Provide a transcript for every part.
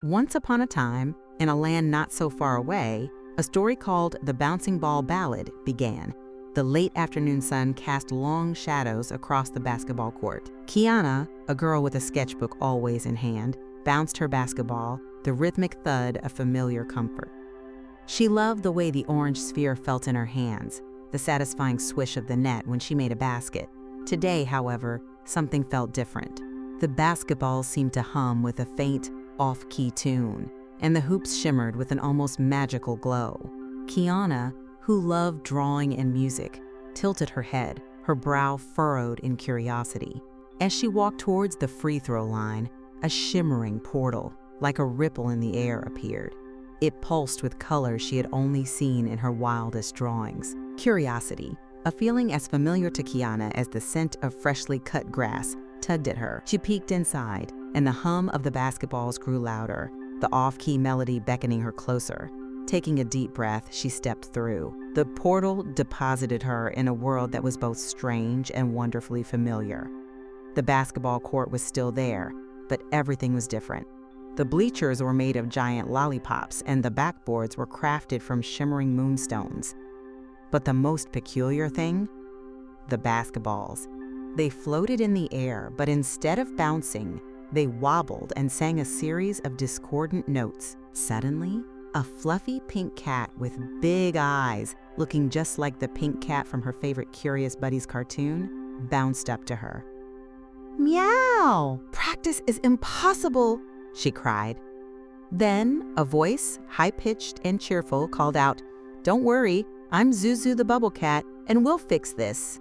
Once upon a time, in a land not so far away, a story called The Bouncing Ball Ballad began. The late afternoon sun cast long shadows across the basketball court. Kiana, a girl with a sketchbook always in hand, bounced her basketball, the rhythmic thud of familiar comfort. She loved the way the orange sphere felt in her hands, the satisfying swish of the net when she made a basket. Today, however, something felt different. The basketball seemed to hum with a faint, off-key tune, and the hoops shimmered with an almost magical glow. Kiana, who loved drawing and music, tilted her head, her brow furrowed in curiosity. As she walked towards the free throw line, a shimmering portal, like a ripple in the air, appeared. It pulsed with colors she had only seen in her wildest drawings. Curiosity, a feeling as familiar to Kiana as the scent of freshly cut grass, tugged at her. She peeked inside, and the hum of the basketballs grew louder, the off-key melody beckoning her closer. Taking a deep breath, she stepped through. The portal deposited her in a world that was both strange and wonderfully familiar. The basketball court was still there, but everything was different. The bleachers were made of giant lollipops, and the backboards were crafted from shimmering moonstones. But the most peculiar thing? The basketballs. They floated in the air, but instead of bouncing, they wobbled and sang a series of discordant notes. Suddenly, a fluffy pink cat with big eyes, looking just like the pink cat from her favorite Curious Buddies cartoon, bounced up to her. "Meow! Practice is impossible!" she cried. Then a voice, high-pitched and cheerful, called out, "Don't worry, I'm Zuzu the Bubble Cat, and we'll fix this."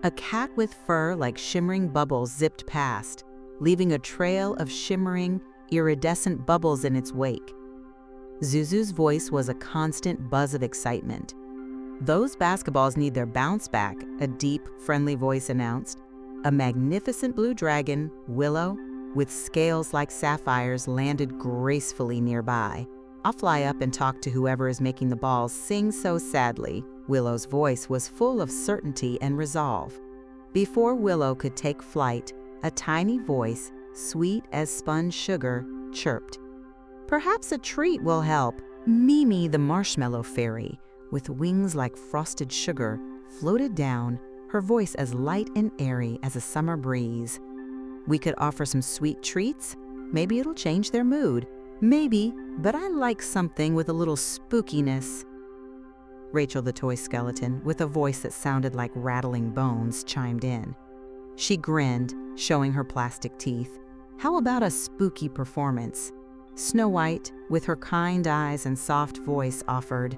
A cat with fur like shimmering bubbles zipped past, leaving a trail of shimmering, iridescent bubbles in its wake. Zuzu's voice was a constant buzz of excitement. "Those basketballs need their bounce back," a deep, friendly voice announced. A magnificent blue dragon, Willow, with scales like sapphires, landed gracefully nearby. "I'll fly up and talk to whoever is making the balls sing so sadly." Willow's voice was full of certainty and resolve. Before Willow could take flight, a tiny voice, sweet as sponge sugar, chirped. "Perhaps a treat will help." Mimi, the marshmallow fairy, with wings like frosted sugar, floated down, her voice as light and airy as a summer breeze. "We could offer some sweet treats. Maybe it'll change their mood." "Maybe, but I like something with a little spookiness." Rachel the toy skeleton, with a voice that sounded like rattling bones, chimed in. She grinned, showing her plastic teeth. "How about a spooky performance?" Snow White, with her kind eyes and soft voice, offered,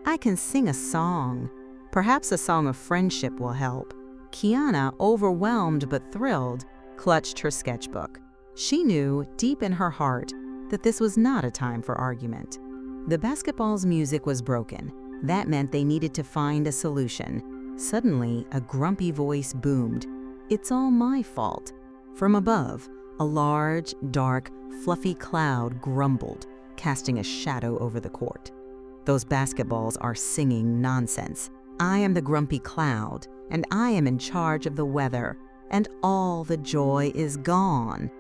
"I can sing a song. Perhaps a song of friendship will help." Kiana, overwhelmed but thrilled, clutched her sketchbook. She knew, deep in her heart, that this was not a time for argument. The basketball's music was broken. That meant they needed to find a solution. Suddenly, a grumpy voice boomed, "It's all my fault." From above, a large, dark, fluffy cloud grumbled, casting a shadow over the court. "Those basketballs are singing nonsense. I am the grumpy cloud, and I am in charge of the weather, and all the joy is gone."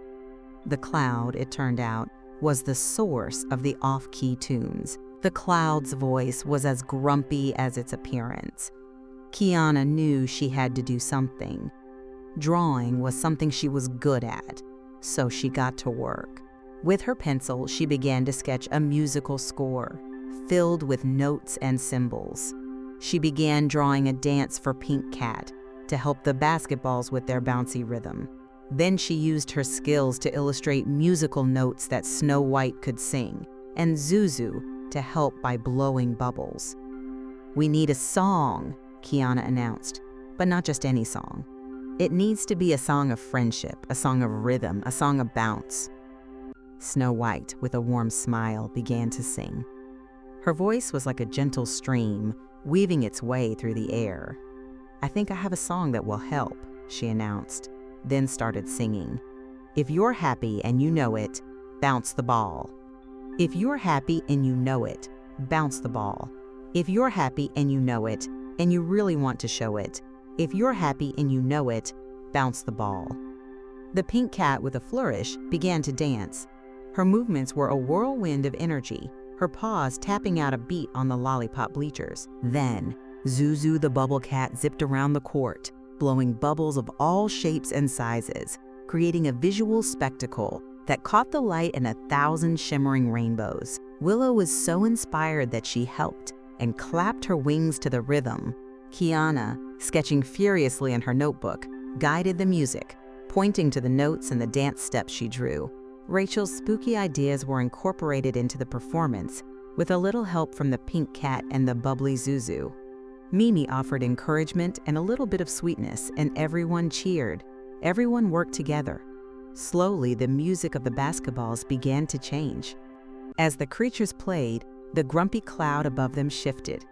The cloud, it turned out, was the source of the off-key tunes. The cloud's voice was as grumpy as its appearance. Kiana knew she had to do something. Drawing was something she was good at, so she got to work. With her pencil, she began to sketch a musical score, filled with notes and symbols. She began drawing a dance for Pink Cat to help the basketballs with their bouncy rhythm. Then she used her skills to illustrate musical notes that Snow White could sing, and Zuzu to help by blowing bubbles. "We need a song," Kiana announced, "but not just any song. It needs to be a song of friendship, a song of rhythm, a song of bounce." Snow White, with a warm smile, began to sing. Her voice was like a gentle stream, weaving its way through the air. "I think I have a song that will help," she announced, then started singing. "If you're happy and you know it, bounce the ball. If you're happy and you know it, bounce the ball. If you're happy and you know it, and you really want to show it, if you're happy and you know it, bounce the ball." The pink cat, with a flourish, began to dance. Her movements were a whirlwind of energy, her paws tapping out a beat on the lollipop bleachers. Then, Zuzu the bubble cat zipped around the court, blowing bubbles of all shapes and sizes, creating a visual spectacle that caught the light in 1,000 shimmering rainbows. Willow was so inspired that she helped and clapped her wings to the rhythm. Kiana, sketching furiously in her notebook, guided the music, pointing to the notes and the dance steps she drew. Rachel's spooky ideas were incorporated into the performance, with a little help from the pink cat and the bubbly Zuzu. Mimi offered encouragement and a little bit of sweetness, and everyone cheered. Everyone worked together. Slowly, the music of the basketballs began to change. As the creatures played, the grumpy cloud above them shifted.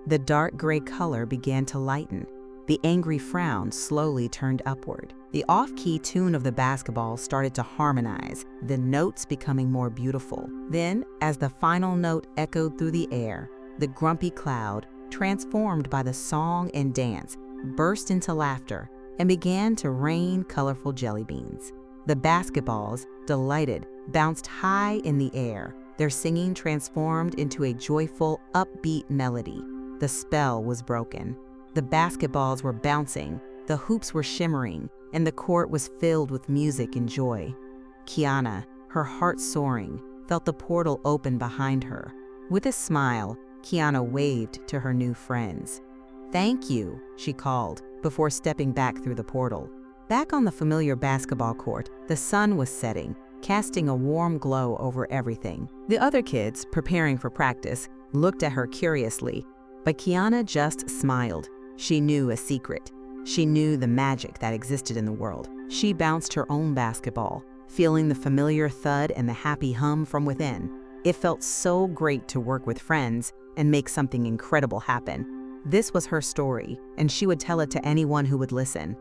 The dark gray color began to lighten. The angry frown slowly turned upward. The off-key tune of the basketball started to harmonize, the notes becoming more beautiful. Then, as the final note echoed through the air, the grumpy cloud, transformed by the song and dance, burst into laughter and began to rain colorful jelly beans. The basketballs, delighted, bounced high in the air. Their singing transformed into a joyful, upbeat melody. The spell was broken. The basketballs were bouncing, the hoops were shimmering, and the court was filled with music and joy. Kiana, her heart soaring, felt the portal open behind her. With a smile, Kiana waved to her new friends. "Thank you," she called, before stepping back through the portal. Back on the familiar basketball court, the sun was setting, casting a warm glow over everything. The other kids, preparing for practice, looked at her curiously, but Kiana just smiled. She knew a secret. She knew the magic that existed in the world. She bounced her own basketball, feeling the familiar thud and the happy hum from within. It felt so great to work with friends and make something incredible happen. This was her story, and she would tell it to anyone who would listen.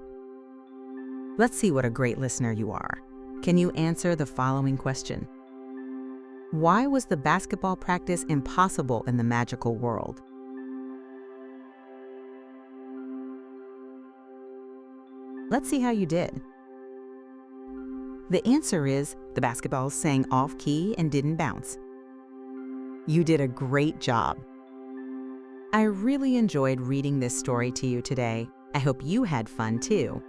Let's see what a great listener you are. Can you answer the following question? Why was the basketball practice impossible in the magical world? Let's see how you did. The answer is the basketballs sang off-key and didn't bounce. You did a great job. I really enjoyed reading this story to you today. I hope you had fun too.